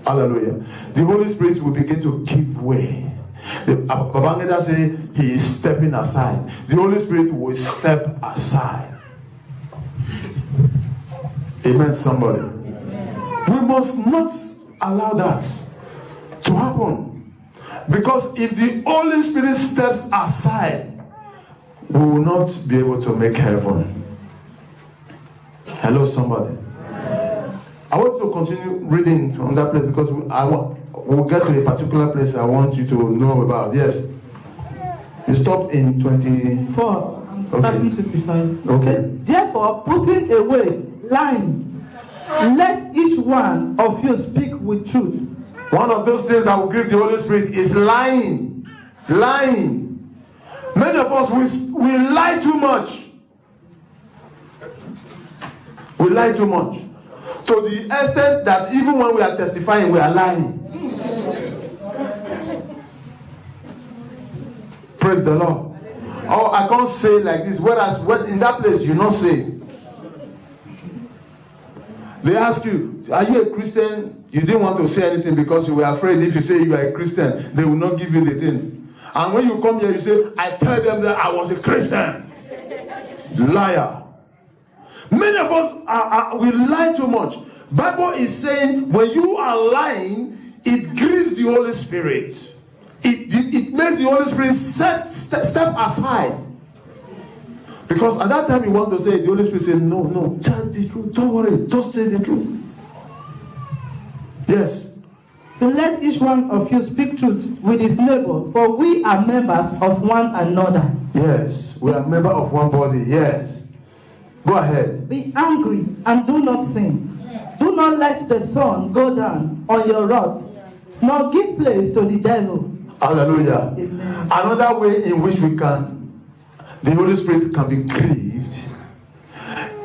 Hallelujah. The Holy Spirit will begin to give way. Babangida say he is stepping aside. The Holy Spirit will step aside. Amen, somebody. Amen. We must not allow that to happen. Because if the Holy Spirit steps aside, we will not be able to make heaven. Hello, somebody. I want to continue reading from that place because we'll get to a particular place I want you to know about. Yes. You stopped in 24. I'm starting 55. Okay. Therefore, putting away lying, let each one of you speak with truth. One of those things that will grieve the Holy Spirit is lying. Lying. Many of us, we lie too much. We lie too much. To the extent that even when we are testifying, we are lying. Praise the Lord. Oh, I can't say like this. Whereas in that place, you not say. They ask you, are you a Christian? You didn't want to say anything because you were afraid if you say you are a Christian, they will not give you the thing. And when you come here, you say, I tell them that I was a Christian. Liar. Many of us, we lie too much. Bible is saying when you are lying, it grieves the Holy Spirit. It makes the Holy Spirit step aside. Because at that time you want to say, the Holy Spirit says, no, tell the truth. Don't worry, just say the truth. Yes. To let each one of you speak truth with his neighbor, for we are members of one another. Yes, we are members of one body. Yes. Go ahead. Be angry and do not sin. Do not let the sun go down on your wrath, nor give place to the devil. Hallelujah. Amen. Another way in which the Holy Spirit can be grieved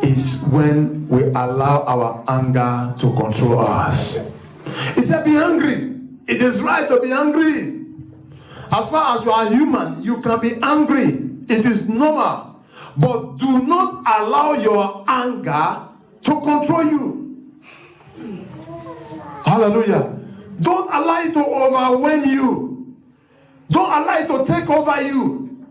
is when we allow our anger to control us. He said, be angry. It is right to be angry. As far as you are human, you can be angry. It is normal. But do not allow your anger to control you. Hallelujah. Don't allow it to overwhelm you. Don't allow it to take over you.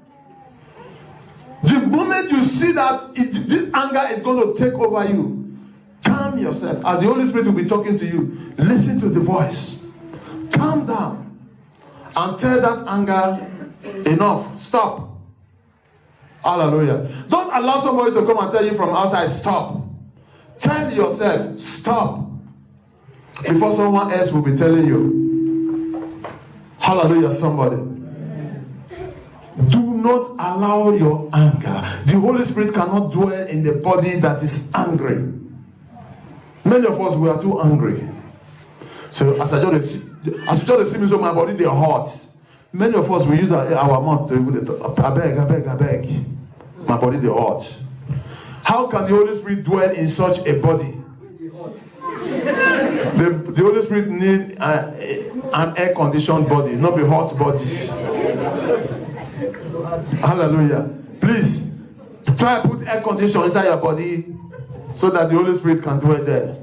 The moment you see that this anger is going to take over you, calm yourself. As the Holy Spirit will be talking to you, listen to the voice. Calm down and tell that anger, enough, stop. Hallelujah. Don't allow somebody to come and tell you from outside, stop. Tell yourself, stop. Before someone else will be telling you. Hallelujah, somebody. Do not allow your anger. The Holy Spirit cannot dwell in the body that is angry. Many of us, we are too angry. So as you just see me, so my body, they hot. Many of us, we use our mouth to even I beg. My body, they hot. How can the Holy Spirit dwell in such a body? The Holy Spirit needs an air-conditioned body, not a hot body. Hallelujah. Please, try to put air condition inside your body so that the Holy Spirit can dwell there.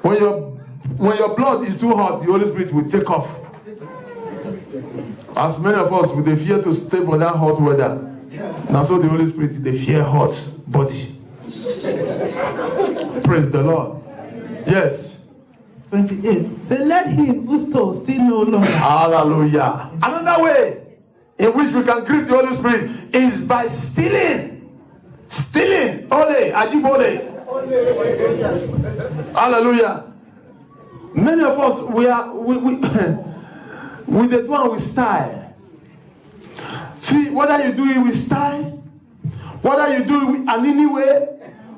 When your blood is too hot, the Holy Spirit will take off. As many of us, they fear to stay for that hot weather. Now so the Holy Spirit, they fear hot body. Praise the Lord. Yes. 28. Say, let him who stole steal no longer. Hallelujah. Another way in which we can grieve the Holy Spirit is by stealing. Stealing. Ole, ajibole. Hallelujah. Many of us, we the one with style. See, whether you do it with style, whether you do it with an anyway,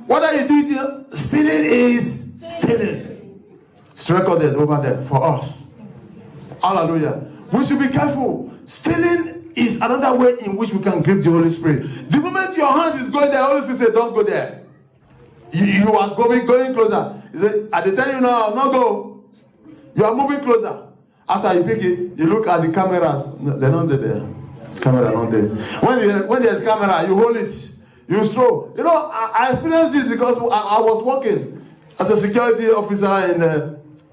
whether you do it, stealing is stealing. It's recorded over there for us. Hallelujah. We should be careful. Stealing is another way in which we can grieve the Holy Spirit. The moment your hand is going there, the Holy Spirit says, don't go there. You are going closer. He said, I tell you now, not go. You are moving closer. After you pick it, you look at the cameras. No, they're not there. Camera not there. When there's camera, you hold it. You stroll. You know, I experienced this because I was working as a security officer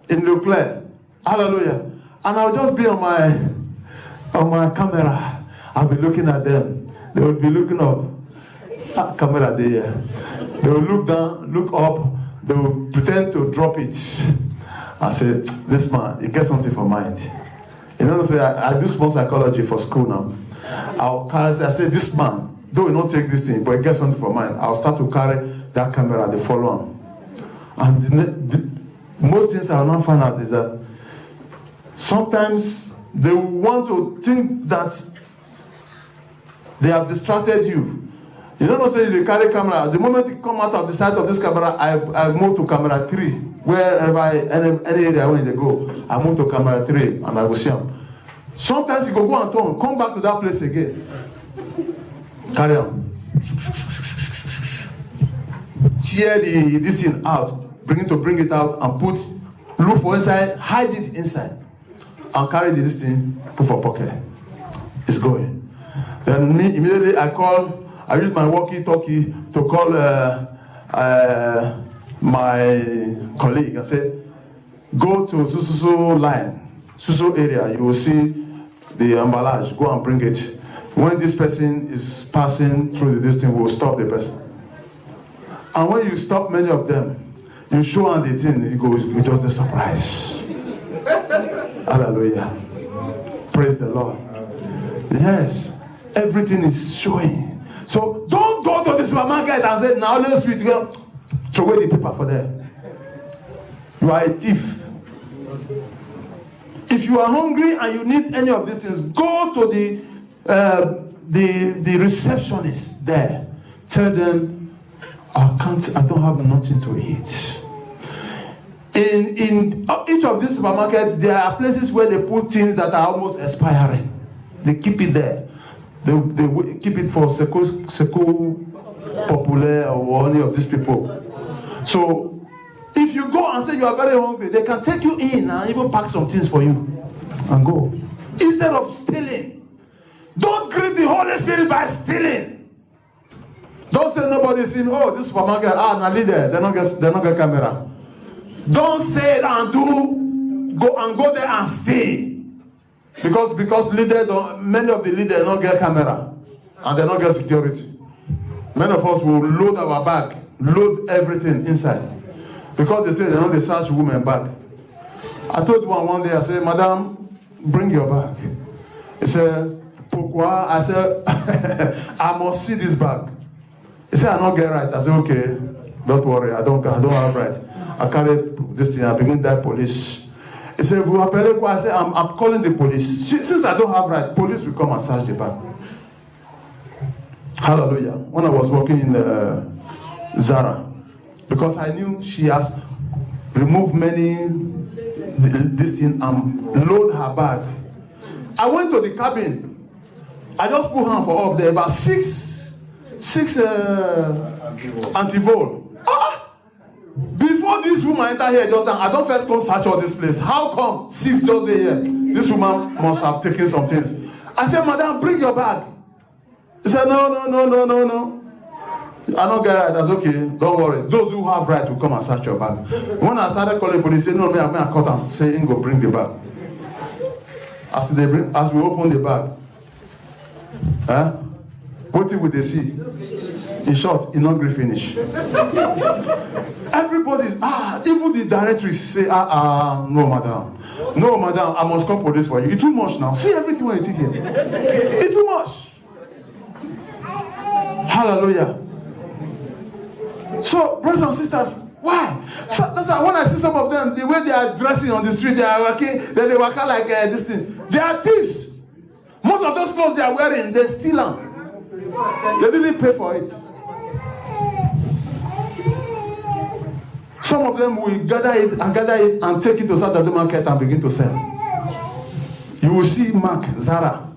in Leclerc. Hallelujah. And I'll just be on my camera. I'll be looking at them. They will be looking up. Camera there. They will look down, look up. They will pretend to drop it. I say, this man, he gets something for mind. You know, I do small psychology for school now. I say, this man, though he not take this thing, but he gets something for mind. I'll start to carry that camera, they follow him. And most things I will not find out is that sometimes they want to think that they have distracted you. You don't know, say they carry camera. The moment you come out of the side of this camera, I move to camera 3. Wherever any area when they go, I move to camera 3 and I will see them. Sometimes you go and turn, come back to that place again. Carry on. Tear this thing out, bring it out and look for inside, hide it inside, and carry this thing, put for pocket. It's going. Then immediately I use my walkie-talkie to call my colleague and say, go to Susu line, Susu area, you will see the emballage, go and bring it. When this person is passing through the distance, we will stop the person. And when you stop many of them, you show on the thing, it goes, you just a surprise. Hallelujah. Praise the Lord. Yes, everything is showing. So don't go to the supermarket and say, now let's sweet girl, throw away the paper for them. You are a thief. If you are hungry and you need any of these things, go to the receptionist there. Tell them, I don't have nothing to eat. In each of these supermarkets, there are places where they put things that are almost expiring. They keep it there. They keep it for Secours Populaire or any of these people. So, if you go and say you are very hungry, they can take you in and even pack some things for you and go. Instead of stealing. Don't greet the Holy Spirit by stealing. Don't say nobody seen, oh, this supermarket, now leader, they don't get camera. Don't say it and go there and stay. Because many of the leaders don't get camera and they don't get security. Many of us will load our bag, load everything inside. Because they say they know they search women bag. I told one day, I said, Madam, bring your bag. He said, pourquoi? I said, I must see this bag. He said, I don't get right. I said, okay, don't worry, I don't have right. I carry this thing, I begin to die police. He said, I said, I'm calling the police. Since I don't have right, police will come and search the bag. Hallelujah. When I was working in Zara, because I knew she has removed this thing and load her bag. I went to the cabin. I just put hand for up there, about six anti-vol. Before this woman enter here just now, I don't first go search all this place. How come 6 just there here? This woman must have taken some things. I said, Madam, bring your bag. He said, no. I don't get right. That's okay. Don't worry. Those who have right will come and search your bag. When I started calling police, they said, no, I cut them. Say, go bring the bag. As we open the bag, what will they see? In short, it not finish. Everybody's, even the directories say, no, madam. No, madam, I must call police for you. It's too much now. See everything when you take it. It's too much. Hallelujah. So, brothers and sisters, why? So that's why when I see some of them, the way they are dressing on the street, they are working, they work out like this thing. They are thieves. Most of those clothes they are wearing, they steal them. They didn't pay for it. Some of them will gather it and take it to Saturday market and begin to sell. You will see Mark, Zara,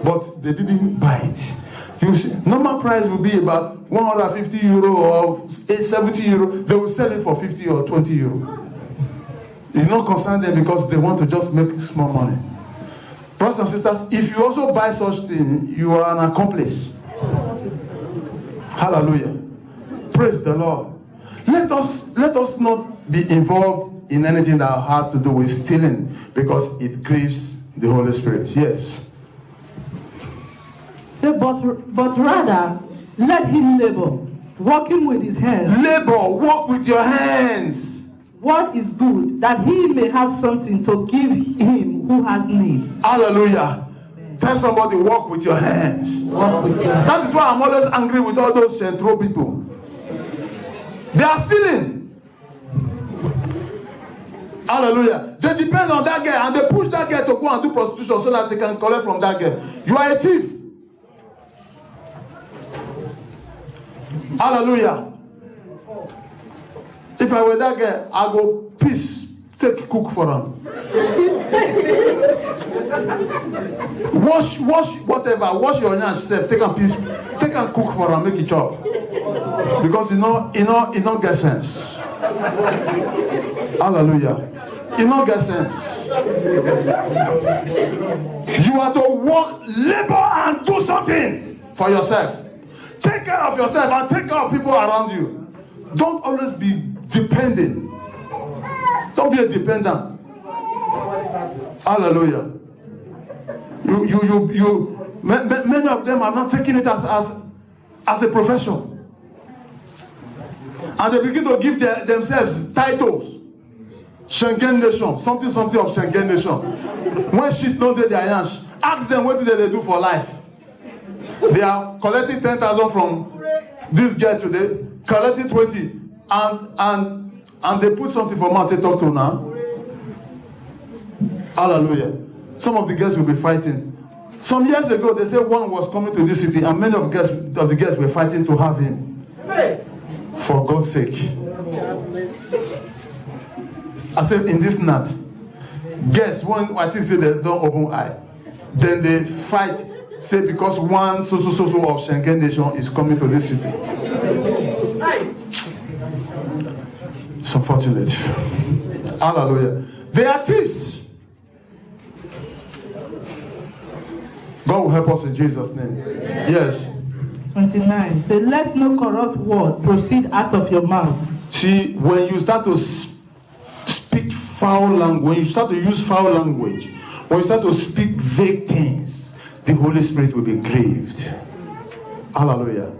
but they didn't buy it. You see, normal price will be about 150 euro or 70 euro. They will sell it for 50 or 20 euro. You not concern them because they want to just make small money. Brothers and sisters, if you also buy such thing, you are an accomplice. Hallelujah. Praise the Lord. Let us not be involved in anything that has to do with stealing, because it grieves the Holy Spirit. Yes. Say, but rather, let him labor, working with his hands. Labor, work with your hands. What is good, that he may have something to give him who has need. Hallelujah. Tell somebody, work with your hands. Work with your hands. That is why I'm always angry with all those central people. They are stealing. Hallelujah. They depend on that girl and they push that girl to go and do prostitution so that they can collect from that girl. You are a thief. Hallelujah. If I were that girl, I go peace, take cook for them. wash whatever, wash your hands, take a piece, take and cook for them, make it chop. Because it not get sense. Hallelujah. It not get sense. You are to work, labor, and do something for yourself. Take care of yourself and take care of people around you. Don't always be dependent. Don't be a dependent. Hallelujah. Many of them are not taking it as a profession. And they begin to give themselves titles. Schengen Nation, something of Schengen Nation. When shit don't do their hands, ask them what they do for life. They are collecting 10,000 from this girl today, collecting 20, and they put something for mouth to talk to now. Hallelujah. Some of the girls will be fighting. Some years ago, they said one was coming to this city, and many of the girls were fighting to have him. For God's sake. I said, in this night, girls, one I think say they don't open eye. Then they fight. Say because one so of Schengen Nation is coming to this city. It's unfortunate. Hallelujah. They are thieves. God will help us in Jesus' name. Yes. 29. Say, let no corrupt word proceed out of your mouth. See, when you start to speak foul language, when you start to use foul language, when you start to speak vague things, the Holy Spirit will be grieved. Hallelujah.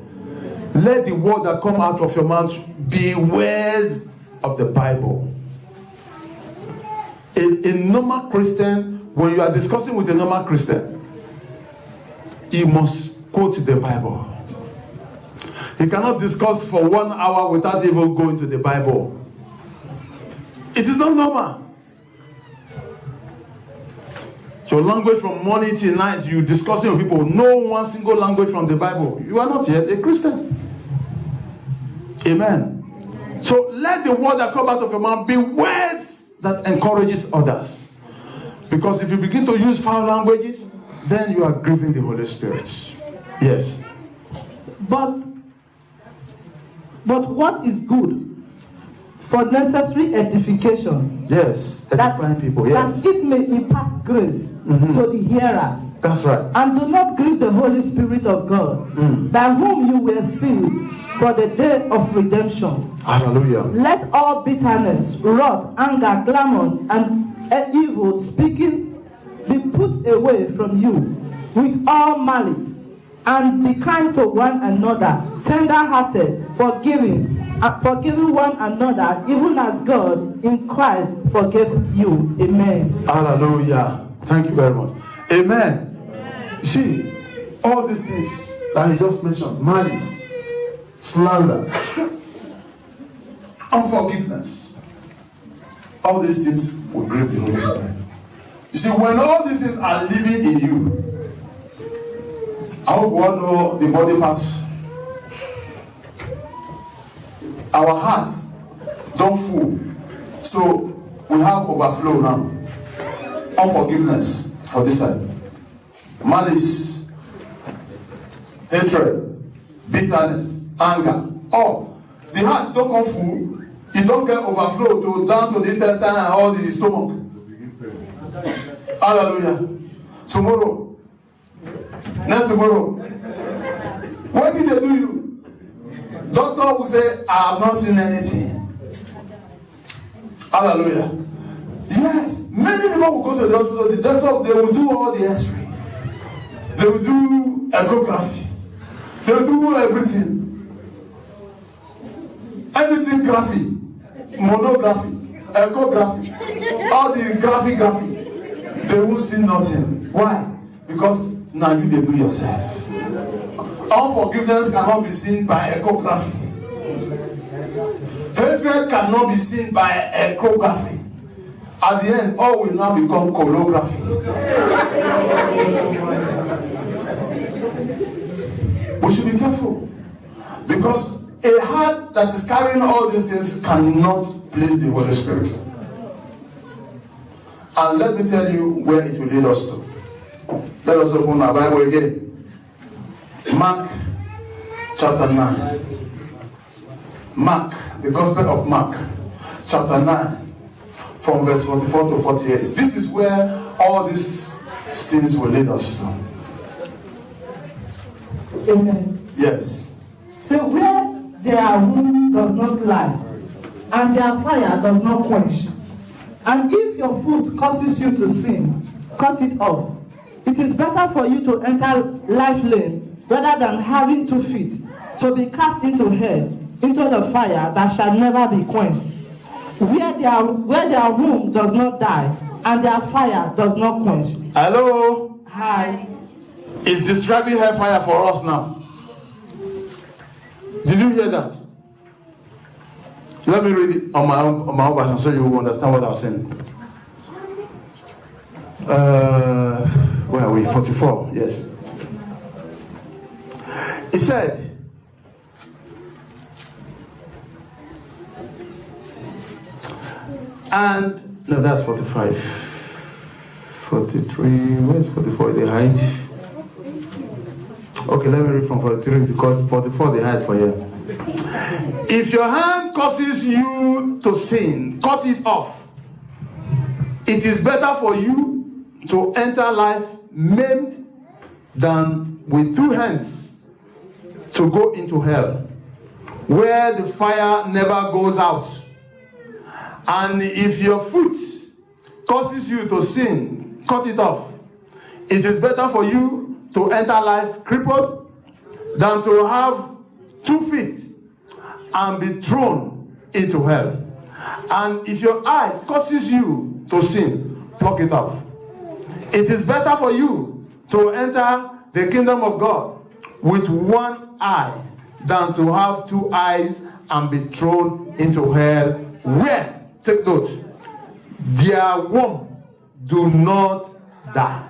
Let the word that come out of your mouth be words of the Bible. A normal Christian, when you are discussing with a normal Christian, he must quote the Bible. He cannot discuss for 1 hour without even going to the Bible. It is not normal. Your language from morning till night, you discussing with people, no one single language from the Bible. You are not yet a Christian. Amen. So let the word that comes out of your mouth be words that encourages others. Because if you begin to use foul languages, then you are grieving the Holy Spirit. Yes. But what is good for necessary edification? Yes, edifying people. Yes. That it may impart grace to the hearers. That's right. And do not grieve the Holy Spirit of God, by whom you were sealed for the day of redemption. Hallelujah. Let all bitterness, wrath, anger, clamor, and evil speaking be put away from you with all malice, and be kind to one another, tender-hearted, forgiving one another, even as God in Christ forgave you. Amen. Hallelujah. Thank you very much. Amen. You see, all these things that he just mentioned, malice, slander, unforgiveness, all these things will grieve the Holy Spirit. You see, when all these things are living in you, I hope we all know the body parts. Our hearts don't full, so we have overflow now. Unforgiveness for this side, malice, hatred, bitterness, anger. Oh, the heart don't come full, it don't get overflow to down to the intestine and all the stomach. Hallelujah. Tomorrow, next tomorrow, what did they do you? Doctor will say, I have not seen anything. Hallelujah. Yes, many people will go to the hospital. The doctor, they will do all the X-ray. They will do echography. They will do everything. Anything graphic, monography, echography, all the graphic. They will see nothing. Why? Because now you they do yourself. Unforgiveness cannot be seen by echography. Hatred cannot be seen by echography. At the end, all will now become choreography. We should be careful. Because a heart that is carrying all these things cannot please the Holy Spirit. And let me tell you where it will lead us to. Let us open our Bible again. Mark chapter 9. Mark, the Gospel of Mark, chapter 9, from verse 44 to 48. This is where all these things will lead us to. Amen. Yes. So where their womb does not lie, and their fire does not quench, and if your foot causes you to sin, cut it off. It is better for you to enter life lane rather than having 2 feet to be cast into hell, into the fire that shall never be quenched. Where their womb does not die, and their fire does not quench. Hello? Hi. It's describing hellfire for us now. Did you hear that? Let me read it on my own version so you will understand what I was saying. Where are we? 44, yes. It said, and no, that's 45. 43, where's 44? They hide. Okay, let me read from 43 because 44 they hide for you. If your hand causes you to sin, cut it off. It is better for you to enter life maimed than with 2 hands to go into hell, where the fire never goes out. And if your foot causes you to sin, cut it off. It is better for you to enter life crippled than to have 2 feet and be thrown into hell. And if your eye causes you to sin, pluck it off. It is better for you to enter the kingdom of God with 1 eye than to have 2 eyes and be thrown into hell, where, take note, their womb do not die.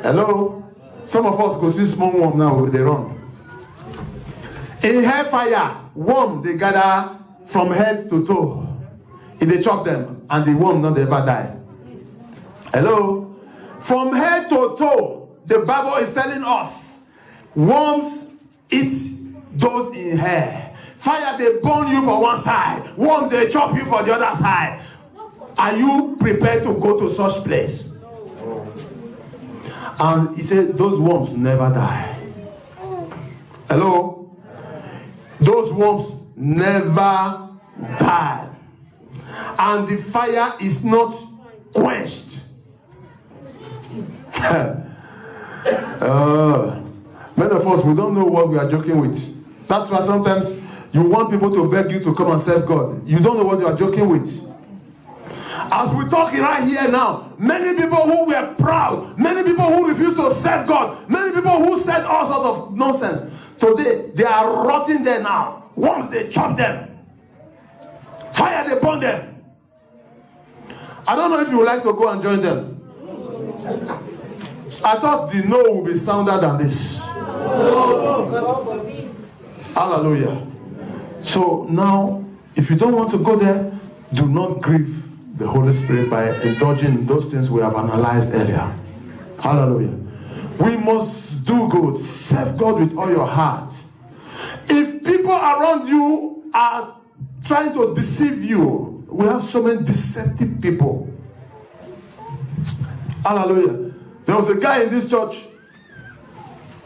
Hello? Some of us go see small worm now, they run. In hellfire, worm they gather from head to toe. If they chop them, and the worm not ever die. Hello? From head to toe, the Bible is telling us, worms eat those in hair. Fire, they burn you for one side. Worms, they chop you for the other side. Are you prepared to go to such place? And he said, those worms never die. Hello? Those worms never die. And the fire is not quenched. Many of us, we don't know what we are joking with. That's why sometimes you want people to beg you to come and serve God. You don't know what you are joking with. As we're talking right here now, many people who were proud, many people who refused to serve God, many people who said all sorts of nonsense, today they are rotting there now. Once they chop them, fire they burn them. I don't know if you would like to go and join them. I thought the no would be sounder than this. Hallelujah. So now, if you don't want to go there, do not grieve the Holy Spirit by indulging in those things we have analyzed earlier. Hallelujah. We must do good. Serve God with all your heart. If people around you are trying to deceive you, we have so many deceptive people. Hallelujah. There was a guy in this church.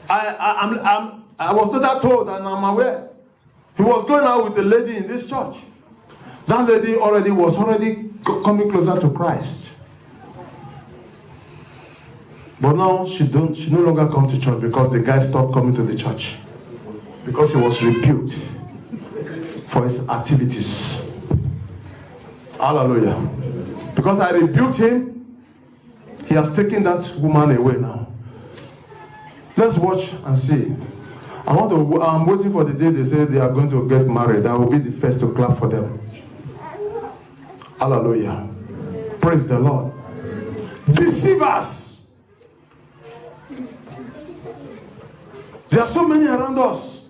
I was not told, and I'm aware. He was going out with a lady in this church. That lady was already coming closer to Christ. But now she no longer comes to church because the guy stopped coming to the church. Because he was rebuked for his activities. Hallelujah. Because I rebuked him, he has taken that woman away now. Let's watch and see. I'm waiting for the day they say they are going to get married. I will be the first to clap for them. Hallelujah. Praise the Lord. Deceivers. There are so many around us.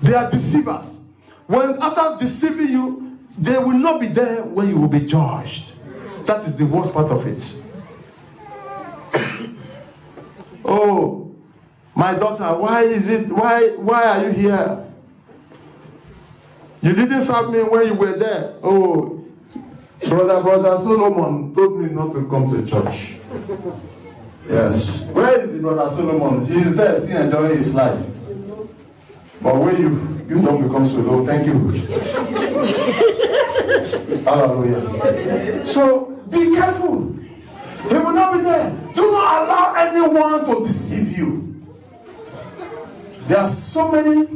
They are deceivers. When after deceiving you, they will not be there when you will be judged. That is the worst part of it. Oh, my daughter, why are you here? You didn't serve me when you were there. Oh, brother Solomon told me not to come to church. Yes. Where is the brother Solomon? He is there still enjoying his life. But when you don't become so low, thank you. Hallelujah. So be careful. They will not be there. Do not allow anyone to deceive you. There are so many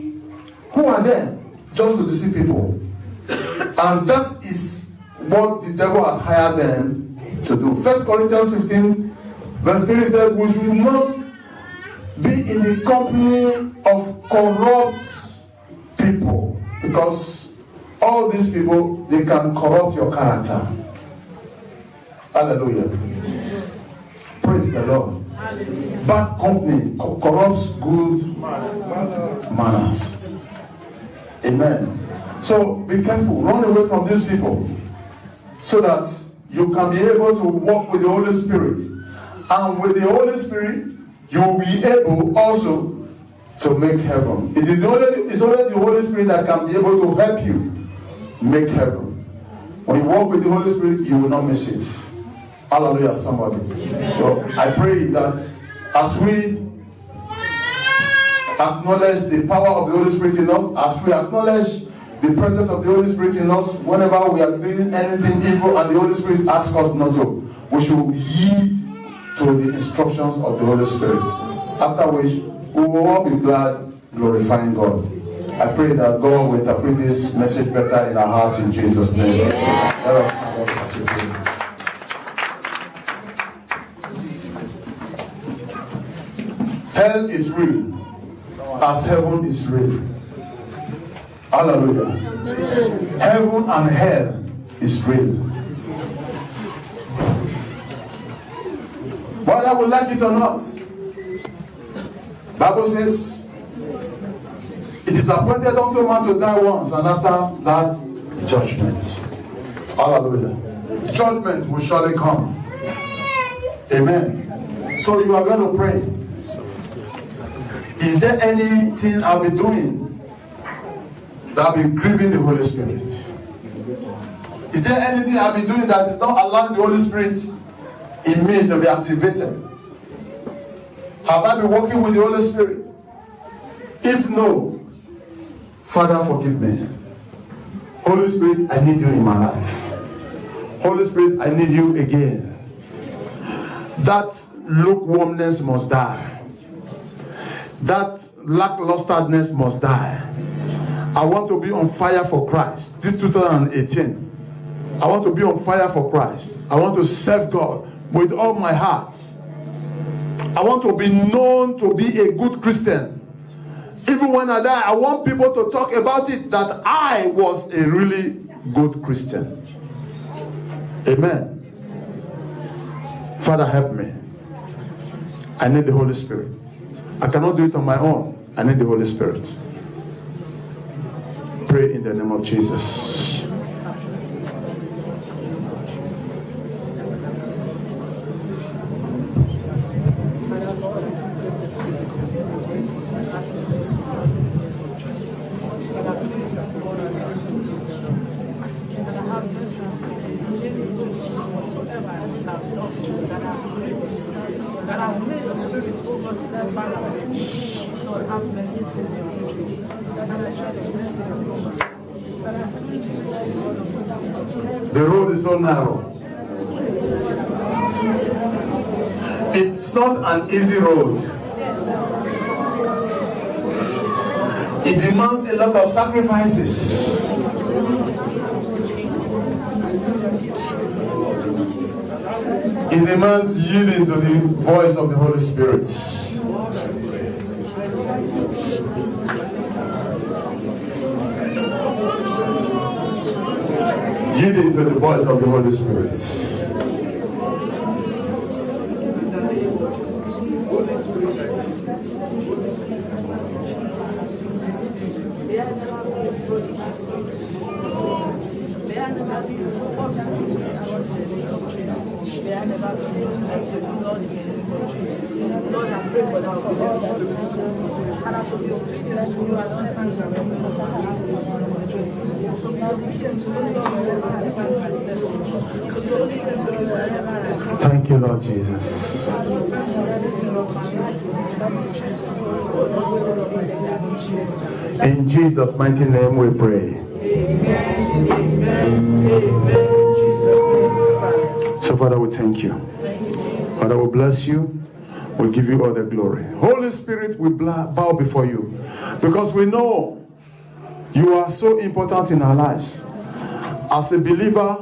who are there just to deceive people. And that is what the devil has hired them to do. 1 Corinthians 15 verse 3 said, we should not be in the company of corrupt people, because all these people, they can corrupt your character. Hallelujah. Praise the Lord. Hallelujah. Bad company corrupts good manners. Amen. So be careful. Run away from these people so that you can be able to walk with the Holy Spirit. And with the Holy Spirit, you will be able also to make heaven. It's only the Holy Spirit that can be able to help you make heaven. When you walk with the Holy Spirit, you will not miss it. Hallelujah, somebody. Amen. So I pray that as we acknowledge the power of the Holy Spirit in us, as we acknowledge the presence of the Holy Spirit in us, whenever we are doing anything evil and the Holy Spirit asks us not to, we should heed to the instructions of the Holy Spirit. After which, we will all be glad, glorifying God. I pray that God will interpret this message better in our hearts in Jesus' name. Let us stand up as we pray. Hell is real, as heaven is real. Hallelujah. Heaven and hell is real. Whether we like it or not, Bible says, it is appointed unto a man to die once, and after that, judgment. Hallelujah. Judgment will surely come. Amen. So you are going to pray. Is there anything I'll be doing that will be grieving the Holy Spirit? Is there anything I'll be doing that is not allowing the Holy Spirit in me to be activated? Have I been working with the Holy Spirit? If no, Father, forgive me. Holy Spirit, I need you in my life. Holy Spirit, I need you again. That lukewarmness must die. That lacklusterness must die. I want to be on fire for Christ. This 2018, I want to be on fire for Christ. I want to serve God with all my heart. I want to be known to be a good Christian. Even when I die, I want people to talk about it, that I was a really good Christian. Amen. Father, help me. I need the Holy Spirit. I cannot do it on my own. I need the Holy Spirit. Pray in the name of Jesus. The road is so narrow. It's not an easy road. It demands a lot of sacrifices. It demands yielding to the voice of the Holy Spirit. Yielding to the voice of the Holy Spirit. Thank you, Lord Jesus. In Jesus' mighty name we pray. So, Father, we thank you. Father, we bless you. We give you all the glory. Holy Spirit, we bow before you because we know you are so important in our lives. As a believer,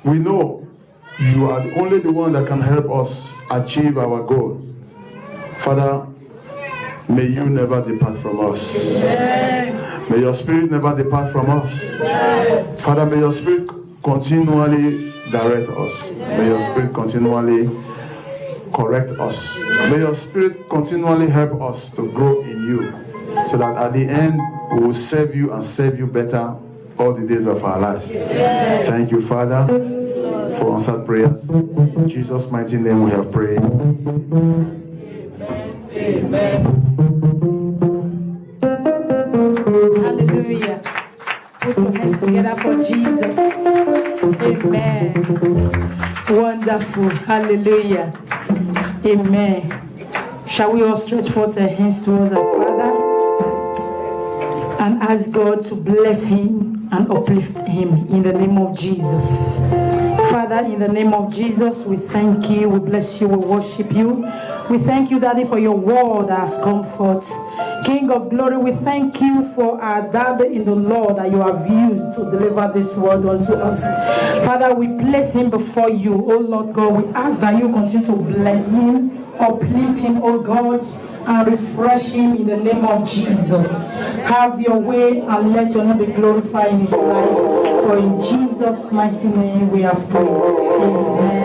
we know you are only the one that can help us achieve our goal. Father, may you never depart from us. May your spirit never depart from us. Father, may your spirit continually direct us. May your spirit continually correct us. May your spirit continually help us to grow in you, so that at the end we will serve you and serve you better all the days of our lives. Thank you, Father, for answered prayers. In Jesus' mighty name we have prayed. Amen. Hallelujah. Put your hands together for Jesus. Amen. Wonderful. Hallelujah. Amen. Shall we all stretch forth our hands towards our Father and ask God to bless him and uplift him in the name of Jesus. Father, in the name of Jesus, we thank you, we bless you, we worship you. We thank you, Daddy, for your word that has come forth. King of glory, we thank you for our Daddy in the Lord that you have used to deliver this word unto us. Father, we place him before you, oh Lord God. We ask that you continue to bless him, uplift him, oh God, and refresh him in the name of Jesus. Have your way and let your name be glorified in his life. For in Jesus' mighty name we have prayed. Amen.